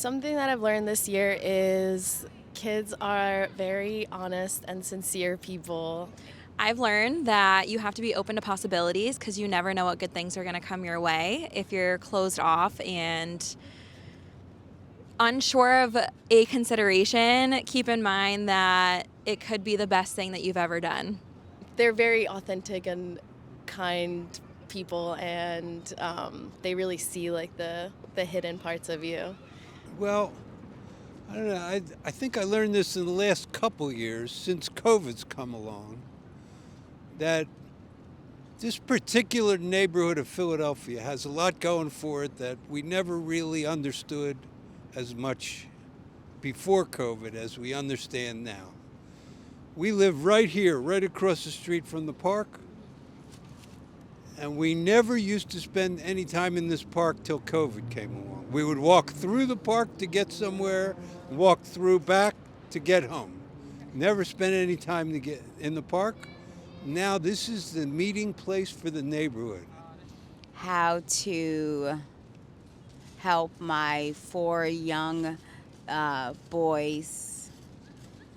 Something that I've learned this year is kids are very honest and sincere people. I've learned that you have to be open to possibilities because you never know what good things are going to come your way. If you're closed off and unsure of a consideration, keep in mind that it could be the best thing that you've ever done. They're very authentic and kind people, and they really see like the hidden parts of you. Well, I don't know. I think I learned this in the last couple years since COVID's come along that this particular neighborhood of Philadelphia has a lot going for it that we never really understood as much before COVID as we understand now. We live right here, right across the street from the park, and we never used to spend any time in this park till COVID came along. We would walk through the park to get somewhere, walk through back to get home. Never spent any time to get in the park. Now this is the meeting place for the neighborhood. How to help my four young boys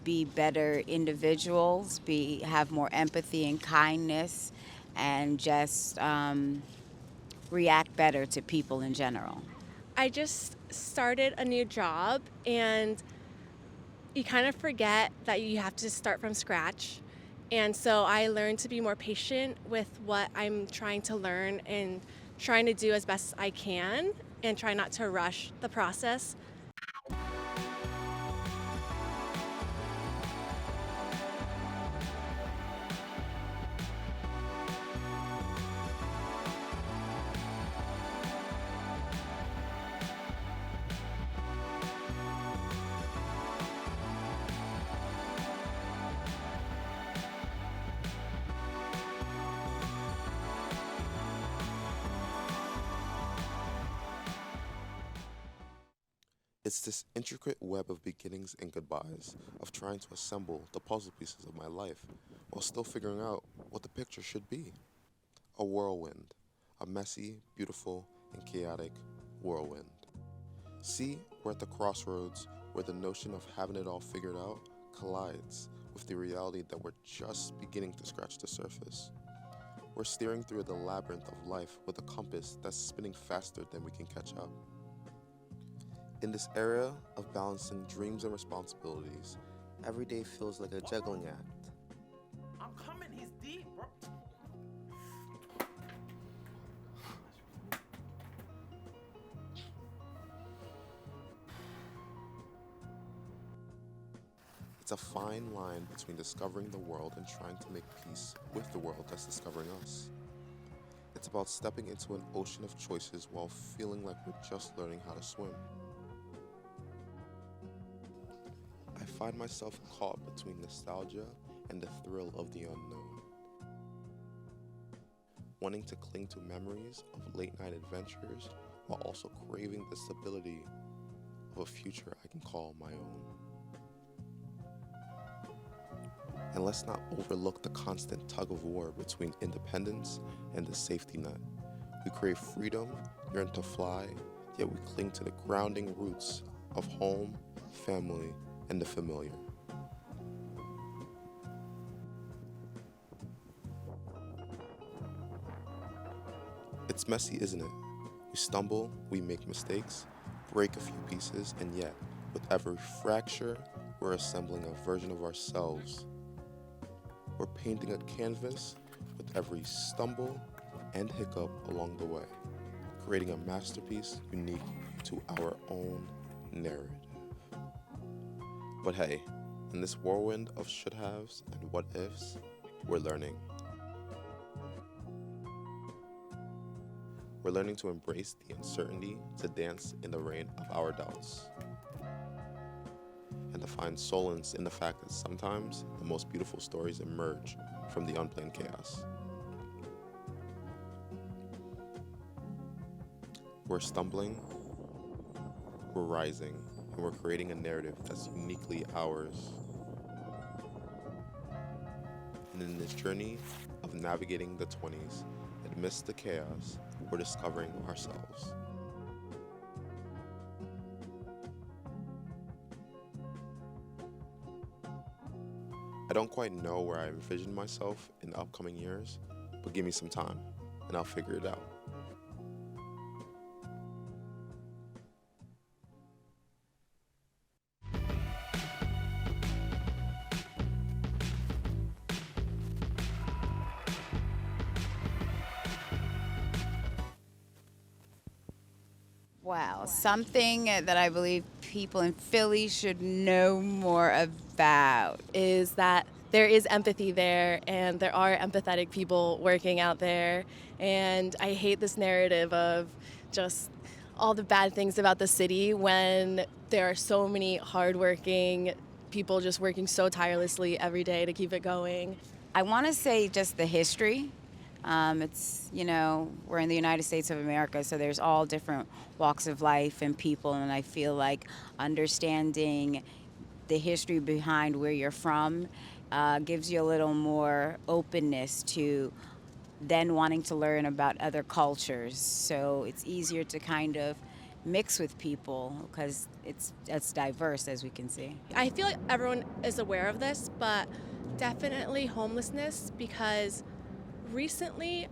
be better individuals, have more empathy and kindness, and just react better to people in general. I just started a new job, and you kind of forget that you have to start from scratch. And so I learned to be more patient with what I'm trying to learn and trying to do as best I can and try not to rush the process. It's this intricate web of beginnings and goodbyes, of trying to assemble the puzzle pieces of my life while still figuring out what the picture should be. A whirlwind, a messy, beautiful, and chaotic whirlwind. See, we're at the crossroads where the notion of having it all figured out collides with the reality that we're just beginning to scratch the surface. We're steering through the labyrinth of life with a compass that's spinning faster than we can catch up. In this era of balancing dreams and responsibilities, every day feels like a juggling act. I'm coming, he's deep, bro. It's a fine line between discovering the world and trying to make peace with the world that's discovering us. It's about stepping into an ocean of choices while feeling like we're just learning how to swim. I find myself caught between nostalgia and the thrill of the unknown. Wanting to cling to memories of late-night adventures while also craving the stability of a future I can call my own. And let's not overlook the constant tug-of-war between independence and the safety net. We crave freedom, yearn to fly, yet we cling to the grounding roots of home, family, and the familiar. It's messy, isn't it? We stumble, we make mistakes, break a few pieces, and yet, with every fracture, we're assembling a version of ourselves. We're painting a canvas with every stumble and hiccup along the way, creating a masterpiece unique to our own narrative. But hey, in this whirlwind of should-haves and what-ifs, we're learning. We're learning to embrace the uncertainty, to dance in the rain of our doubts, and to find solace in the fact that sometimes the most beautiful stories emerge from the unplanned chaos. We're stumbling, we're rising, and we're creating a narrative that's uniquely ours. And in this journey of navigating the 20s, amidst the chaos, we're discovering ourselves. don't quite know where I envision myself in the upcoming years, but give me some time, and I'll figure it out. Wow, something that I believe people in Philly should know more about. Is that there is empathy there and there are empathetic people working out there. And I hate this narrative of just all the bad things about the city when there are so many hardworking people just working so tirelessly every day to keep it going. I want to say just the history. We're in the United States of America, so there's all different walks of life and people, and I feel like understanding the history behind where you're from gives you a little more openness to then wanting to learn about other cultures. So it's easier to kind of mix with people because it's diverse, as we can see. I feel like everyone is aware of this, but definitely homelessness, because recently,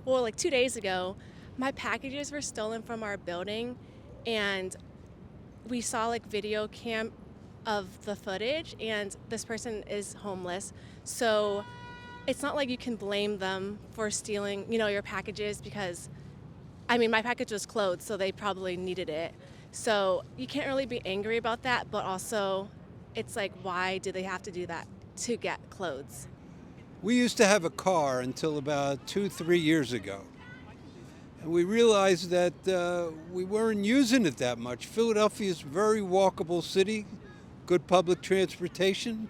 like 2 days ago, my packages were stolen from our building, and we saw like video cam of the footage, and this person is homeless. So it's not like you can blame them for stealing, your packages, because my package was clothes, so they probably needed it. So you can't really be angry about that, but also it's like, why did they have to do that to get clothes? We used to have a car until about 2-3 years ago. And we realized that we weren't using it that much. Philadelphia is a very walkable city, good public transportation.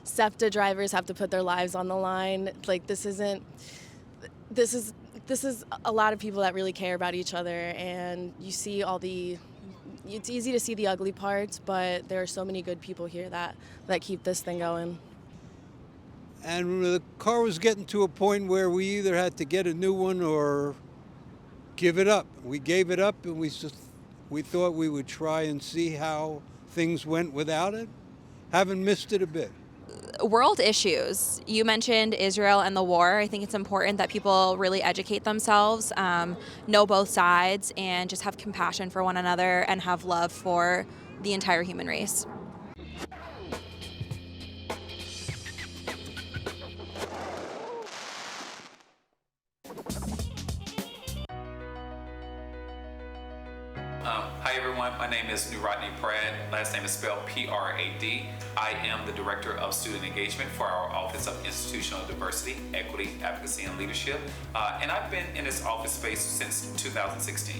SEPTA drivers have to put their lives on the line. Like this is a lot of people that really care about each other, and you see it's easy to see the ugly parts, but there are so many good people here that keep this thing going. And the car was getting to a point where we either had to get a new one or give it up. We gave it up, and we thought we would try and see how things went without it. Haven't missed it a bit. World issues. You mentioned Israel and the war. I think it's important that people really educate themselves, know both sides, and just have compassion for one another and have love for the entire human race. Hi everyone, my name is Prad. Last name is spelled P-R-A-D. I am the Director of Student Engagement for our Office of Institutional Diversity, Equity, Advocacy, and Leadership. And I've been in this office space since 2016.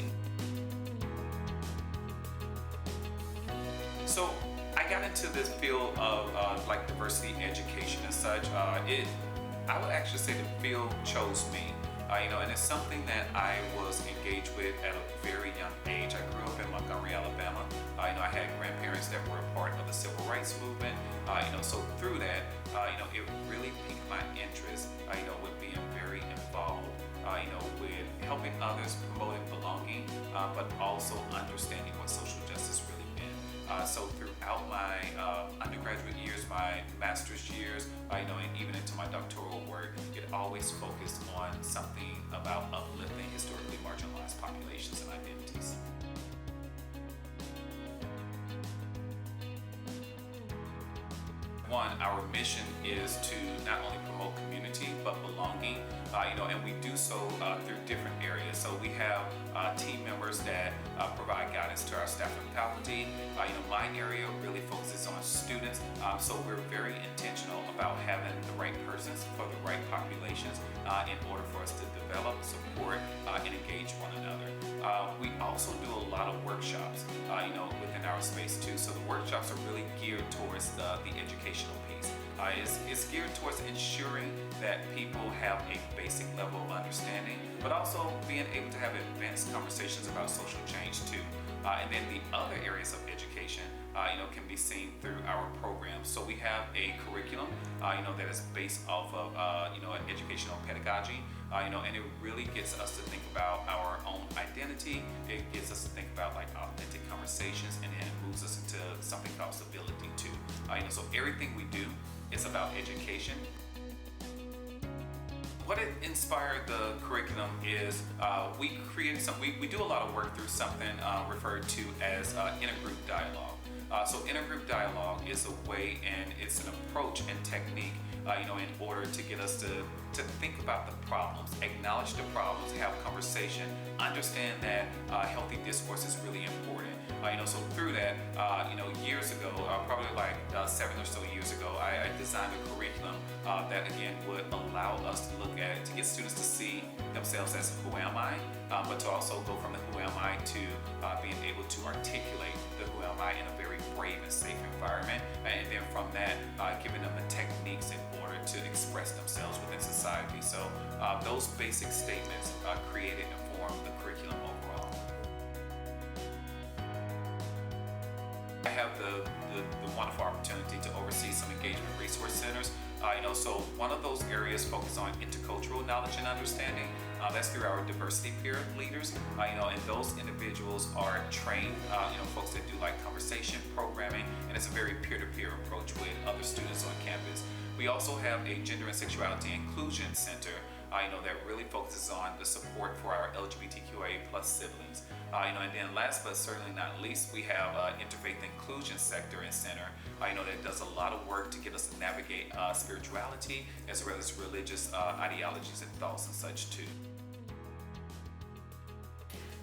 So I got into this field of diversity education and such. I would actually say the field chose me. And it's something that I was engaged with at a very young age. I grew up in Montgomery, Alabama. I had grandparents that were a part of the civil rights movement. So through that, it really piqued my interest, with being very involved, with helping others, promoting belonging, but also understanding what social justice really meant. So throughout my undergraduate years, my master's years, and even into my doctoral work, it always focused on something about uplifting historically marginalized populations and identities. One, our mission is to not only promote community but belonging, and we do so through different areas. So we have team members that provide guidance to our staff and faculty. My area really focuses on students, so we're very intentional about having the right persons for the right populations in order for us to develop, support, and engage one another. We also do a lot of workshops, within our space too. So the workshops are really geared towards the educational piece. It's geared towards ensuring that people have a basic level of understanding, but also being able to have advanced conversations about social change too. And then the other areas of education, can be seen through our programs. So we have a curriculum, that is based off of, an educational pedagogy, and it really gets us to think about our own identity. It gets us to think about authentic conversations, and then it moves us into something called civility too. So everything we do is about education. What inspired the curriculum is we create we do a lot of work through something referred to as intergroup dialogue. So intergroup dialogue is a way and it's an approach and technique, in order to get us to think about the problems, acknowledge the problems, have conversation, understand that healthy discourse is really important. So through that, years ago, probably like 7 or so years ago, I designed a curriculum that again would allow us to look at it, to get students to see themselves as who am I, but to also go from the who am I to being able to articulate the who am I in a very brave and safe environment, and then from that, giving them the techniques in order to express themselves within society. So those basic statements created and formed the curriculum overall. I have the wonderful opportunity to oversee some engagement resource centers. So one of those areas focus on intercultural knowledge and understanding. That's through our diversity peer leaders. And those individuals are trained, folks that do like conversation programming, and it's a very peer-to-peer approach with other students on campus. We also have a gender and sexuality inclusion center, that really focuses on the support for our LGBTQIA plus siblings. And then last but certainly not least, we have interfaith inclusion sector and center, that does a lot of work to get us to navigate spirituality as well as religious ideologies and thoughts and such too.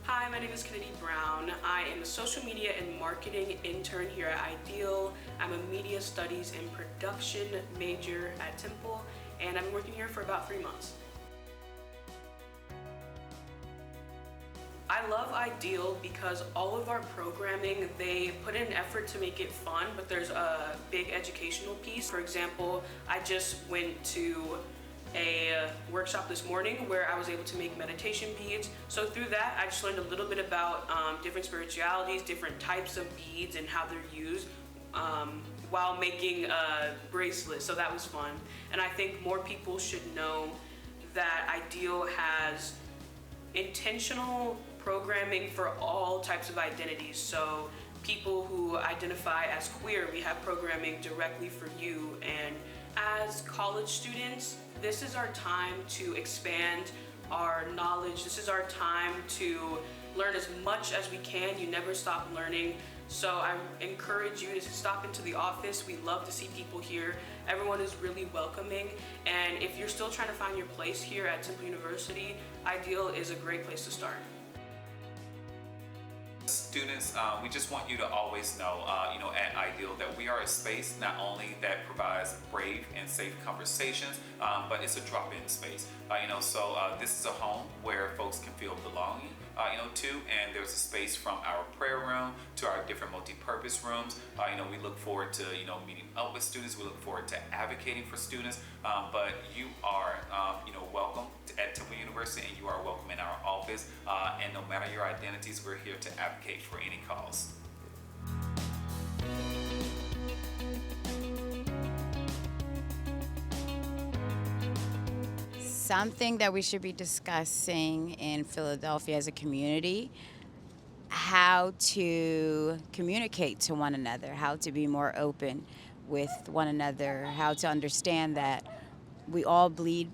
Hi, my name is Kennedy Brown. I am a social media and marketing intern here at Ideal. I'm a media studies and production major at Temple, and I've been working here for about 3 months. I love Ideal because all of our programming, they put in an effort to make it fun, but there's a big educational piece. For example, I just went to a workshop this morning where I was able to make meditation beads. So through that, I just learned a little bit about different spiritualities, different types of beads and how they're used while making bracelets. So that was fun. And I think more people should know that Ideal has intentional programming for all types of identities. So people who identify as queer, we have programming directly for you. And as college students, this is our time to expand our knowledge. This is our time to learn as much as we can. You never stop learning. So I encourage you to stop into the office. We love to see people here. Everyone is really welcoming. And if you're still trying to find your place here at Temple University, Ideal is a great place to start. Students, we just want you to always know, at Ideal that we are a space not only that provides brave and safe conversations, but it's a drop-in space. So this is a home where folks can feel belonging, to, and there's a space from our prayer room to our different multi-purpose rooms. We look forward to, meeting up with students. We look forward to advocating for students, but you are, welcome at Temple University, and you are welcome in our office, and no matter your identities, we're here to advocate for any cause. Something that we should be discussing in Philadelphia as a community, how to communicate to one another, how to be more open with one another, how to understand that we all bleed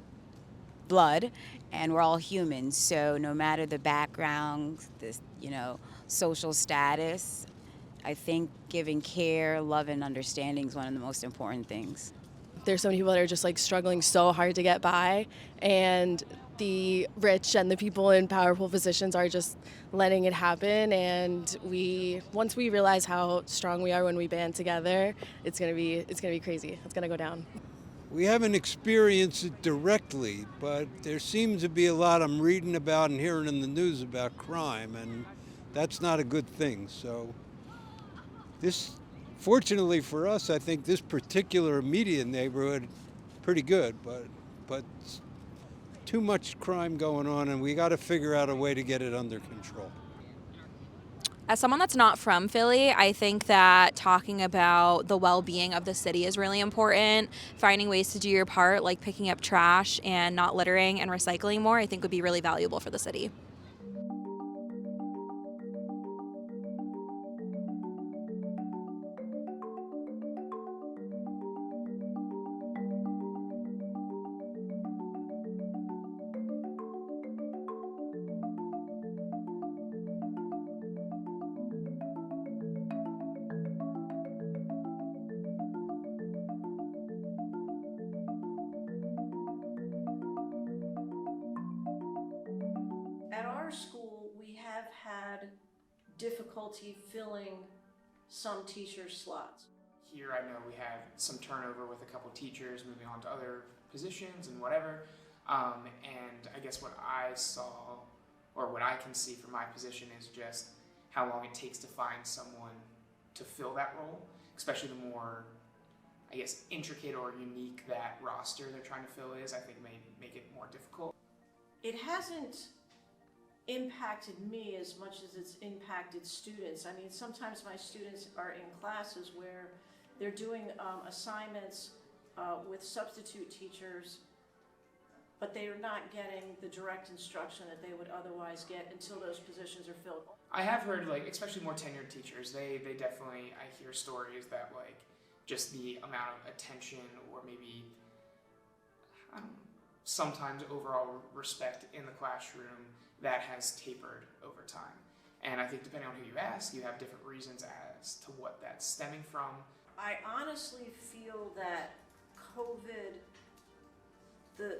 blood and we're all humans. So no matter the background, this, social status, I think giving care, love, and understanding is one of the most important things. There's so many people that are just like struggling so hard to get by, and the rich and the people in powerful positions are just letting it happen. And once we realize how strong we are when we band together, it's gonna be crazy. It's gonna go down. We haven't experienced it directly, but there seems to be a lot I'm reading about and hearing in the news about crime, and that's not a good thing. So fortunately for us, I think this particular immediate neighborhood, pretty good, but too much crime going on, and we got to figure out a way to get it under control. As someone that's not from Philly, I think that talking about the well-being of the city is really important. Finding ways to do your part, like picking up trash and not littering and recycling more, I think would be really valuable for the city. difficulty filling some teachers' slots? Here I know we have some turnover with a couple teachers moving on to other positions and whatever. And I guess what I saw, or what I can see from my position, is just how long it takes to find someone to fill that role, especially the more, I guess, intricate or unique that roster they're trying to fill is, I think may make it more difficult. It hasn't impacted me as much as it's impacted students. I mean, sometimes my students are in classes where they're doing assignments with substitute teachers, but they are not getting the direct instruction that they would otherwise get until those positions are filled. I have heard, like, especially more tenured teachers, they definitely, I hear stories that, like, just the amount of attention or maybe, I don't know, sometimes overall respect in the classroom that has tapered over time. And I think depending on who you ask, you have different reasons as to what that's stemming from. I honestly feel that COVID, the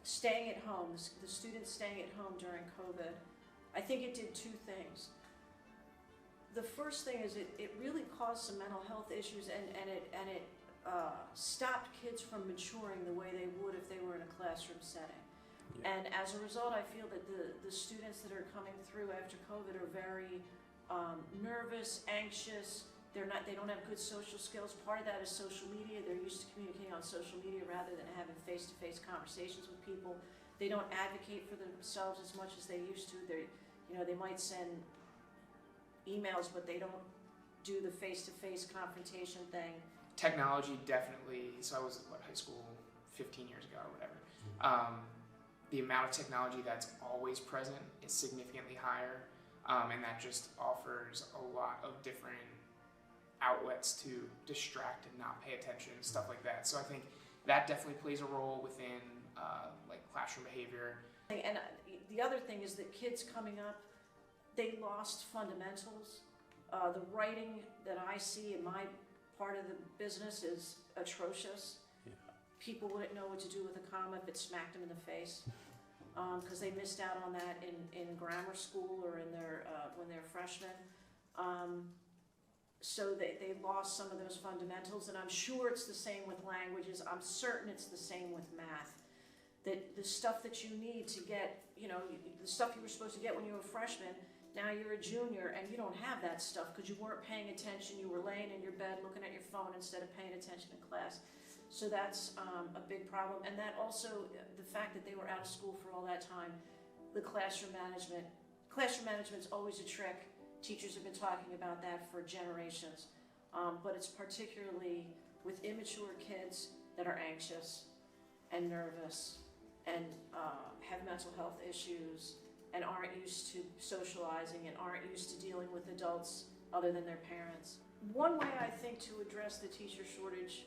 staying at home, the students staying at home during COVID, I think it did two things. The first thing is it really caused some mental health issues, and it stopped kids from maturing the way they would if they were in a classroom setting. Yeah. And as a result, I feel that the students that are coming through after COVID are very nervous, anxious. They don't have good social skills. Part of that is social media. They're used to communicating on social media rather than having face-to-face conversations with people. They don't advocate for themselves as much as they used to. They might send emails, but they don't do the face-to-face confrontation thing. Technology definitely, so I was at high school 15 years ago or whatever. The amount of technology that's always present is significantly higher, and that just offers a lot of different outlets to distract and not pay attention, stuff like that. So I think that definitely plays a role within like classroom behavior. And the other thing is that kids coming up, they lost fundamentals. The writing that I see in my part of the business is atrocious. Yeah. People wouldn't know what to do with a comma if it smacked them in the face, because they missed out on that in grammar school or in their when they're freshmen. So they lost some of those fundamentals, and I'm sure it's the same with languages. I'm certain it's the same with math. That the stuff that you need to get, the stuff you were supposed to get when you were a freshman, now you're a junior and you don't have that stuff because you weren't paying attention. You were laying in your bed looking at your phone instead of paying attention in class. So that's a big problem. And that also, the fact that they were out of school for all that time, the classroom management's always a trick. Teachers have been talking about that for generations, but it's particularly with immature kids that are anxious and nervous and have mental health issues and aren't used to socializing and aren't used to dealing with adults other than their parents. One way I think to address the teacher shortage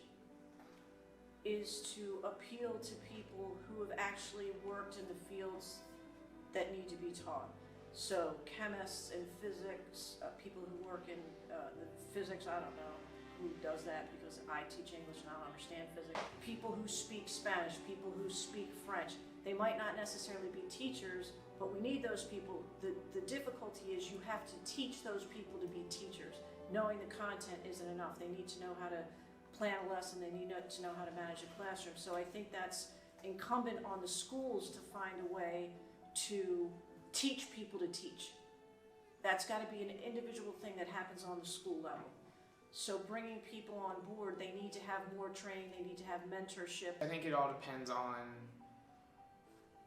is to appeal to people who have actually worked in the fields that need to be taught. So chemists and physics, people who work in the physics, I don't know who does that because I teach English and I don't understand physics. People who speak Spanish, people who speak French. They might not necessarily be teachers, but we need those people. The difficulty is you have to teach those people to be teachers. Knowing the content isn't enough. They need to know how to plan a lesson. They need to know how to manage a classroom. So I think that's incumbent on the schools to find a way to teach people to teach. That's got to be an individual thing that happens on the school level. So bringing people on board, they need to have more training, they need to have mentorship. I think it all depends on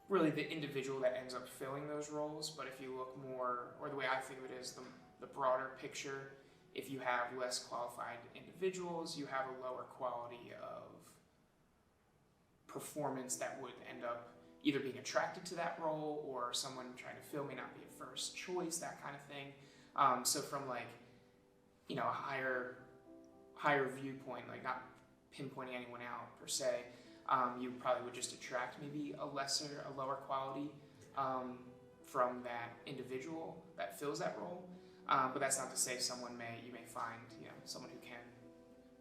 really the individual that ends up filling those roles, but if you look more, or the way I think of it is the broader picture, if you have less qualified individuals, you have a lower quality of performance that would end up either being attracted to that role or someone trying to fill may not be a first choice, that kind of thing. So from a higher viewpoint, like not pinpointing anyone out per se, you probably would just attract maybe a lower quality from that individual that fills that role. But that's not to say you may find someone who can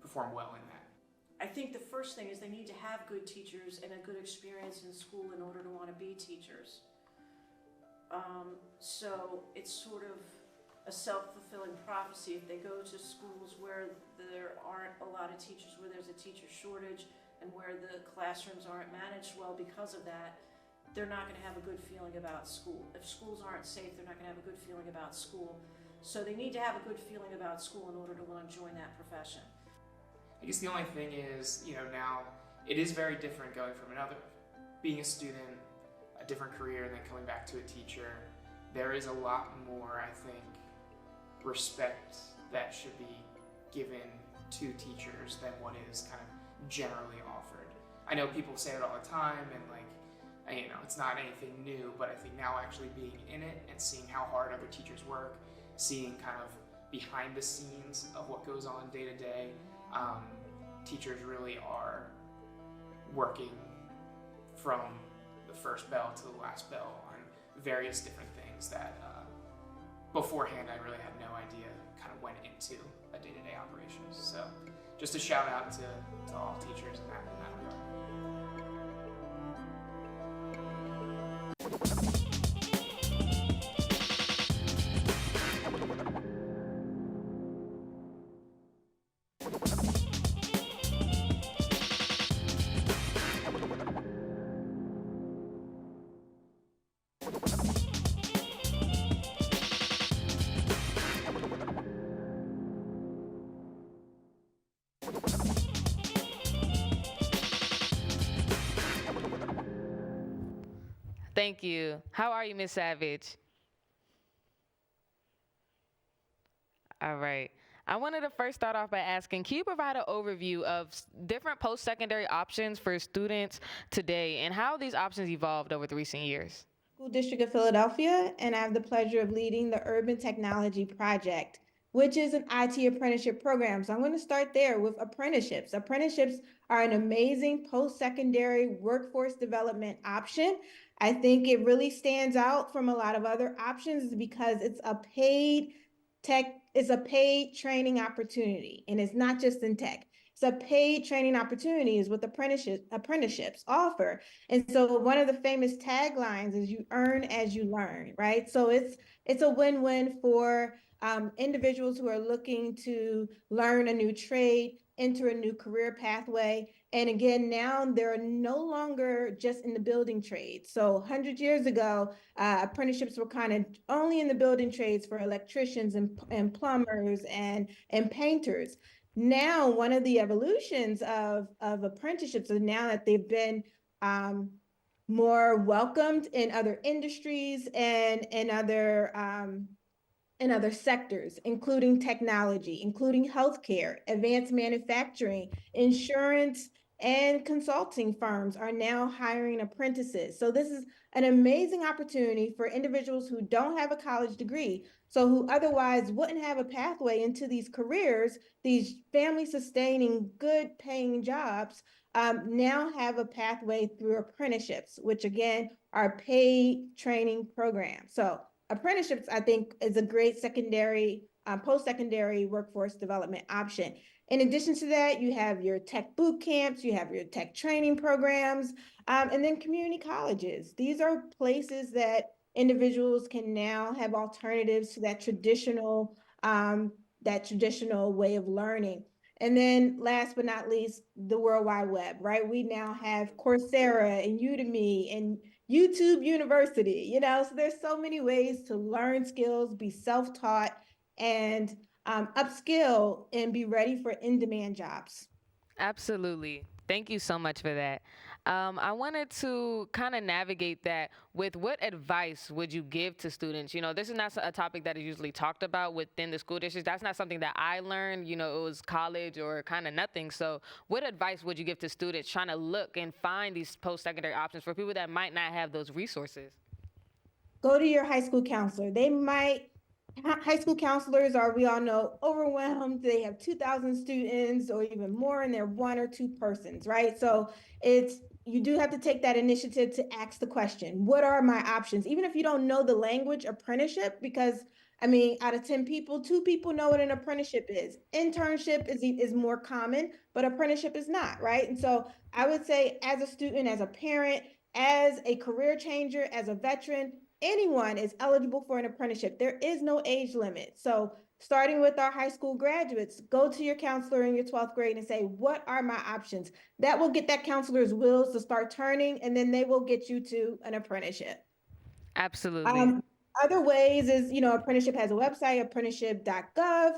perform well in that. I think the first thing is they need to have good teachers and a good experience in school in order to want to be teachers. So it's sort of a self-fulfilling prophecy. If they go to schools where there aren't a lot of teachers, where there's a teacher shortage, and where the classrooms aren't managed well because of that, they're not going to have a good feeling about school. If schools aren't safe, they're not going to have a good feeling about school. So they need to have a good feeling about school in order to want to join that profession. I guess the only thing is, now it is very different going from being a student, a different career, and then coming back to a teacher. There is a lot more, I think, respect that should be given to teachers than what is kind of generally offered. I know people say it all the time, and it's not anything new, but I think now actually being in it and seeing how hard other teachers work, seeing kind of behind the scenes of what goes on day to day, teachers really are working from the first bell to the last bell on various different things that beforehand I really had no idea kind of went into a day-to-day operations. So just a shout out to all teachers in that regard. Thank you. How are you, Miss Savage? All right. I wanted to first start off by asking, can you provide an overview of different post-secondary options for students today and how these options evolved over the recent years? School District of Philadelphia, and I have the pleasure of leading the Urban Technology Project, which is an IT apprenticeship program. So I'm going to start there with apprenticeships. Apprenticeships are an amazing post-secondary workforce development option. I think it really stands out from a lot of other options because it's a paid training opportunity, and it's not just in tech. It's a paid training opportunity is what apprenticeships offer. And so one of the famous taglines is you earn as you learn, right? So it's a win-win for individuals who are looking to learn a new trade, enter a new career pathway. And again, now they're no longer just in the building trade. So 100 years ago, apprenticeships were kind of only in the building trades for electricians and plumbers and painters. Now, one of the evolutions of apprenticeships is now that they've been more welcomed in other industries and in other sectors, including technology, including healthcare, advanced manufacturing, insurance, and consulting firms are now hiring apprentices. So this is an amazing opportunity for individuals who don't have a college degree, so who otherwise wouldn't have a pathway into these careers, these family-sustaining, good-paying jobs, now have a pathway through apprenticeships, which again are paid training programs. So apprenticeships, I think, is a great post-secondary workforce development option. In addition to that, you have your tech boot camps, you have your tech training programs, and then community colleges. These are places that individuals can now have alternatives to that traditional way of learning. And then last but not least, the World Wide Web, right? We now have Coursera and Udemy and YouTube University, so there's so many ways to learn skills, be self-taught, and upskill and be ready for in-demand jobs. Absolutely. Thank you so much for that. I wanted to kind of navigate that with what advice would you give to students? This is not a topic that is usually talked about within the school districts. That's not something that I learned, it was college or kind of nothing. So what advice would you give to students trying to look and find these post-secondary options for people that might not have those resources? Go to your high school counselor. High school counselors are, we all know, overwhelmed. They have 2,000 students or even more, and they're one or two persons, right? So you do have to take that initiative to ask the question, what are my options? Even if you don't know the language apprenticeship, because out of 10 people, 2 people know what an apprenticeship is. Internship is more common, but apprenticeship is not, right? And so I would say as a student, as a parent, as a career changer, as a veteran, anyone is eligible for an apprenticeship. There is no age limit. So starting with our high school graduates, go to your counselor in your 12th grade and say, what are my options? That will get that counselor's wheels to start turning, and then they will get you to an apprenticeship. Absolutely. Other ways is, apprenticeship has a website, apprenticeship.gov.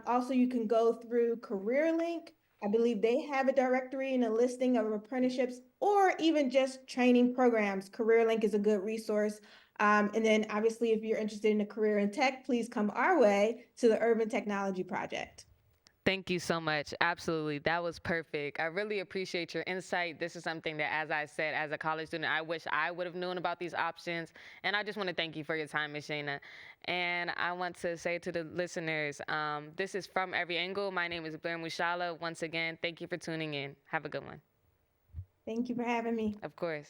Also, you can go through CareerLink. I believe they have a directory and a listing of apprenticeships or even just training programs. CareerLink is a good resource. And then obviously, if you're interested in a career in tech, please come our way to the Urban Technology Project. Thank you so much. Absolutely. That was perfect. I really appreciate your insight. This is something that, as I said, as a college student, I wish I would have known about these options. And I just want to thank you for your time, Ms. Shana. And I want to say to the listeners, this is From Every Angle. My name is Blair Mushala. Once again, thank you for tuning in. Have a good one. Thank you for having me. Of course.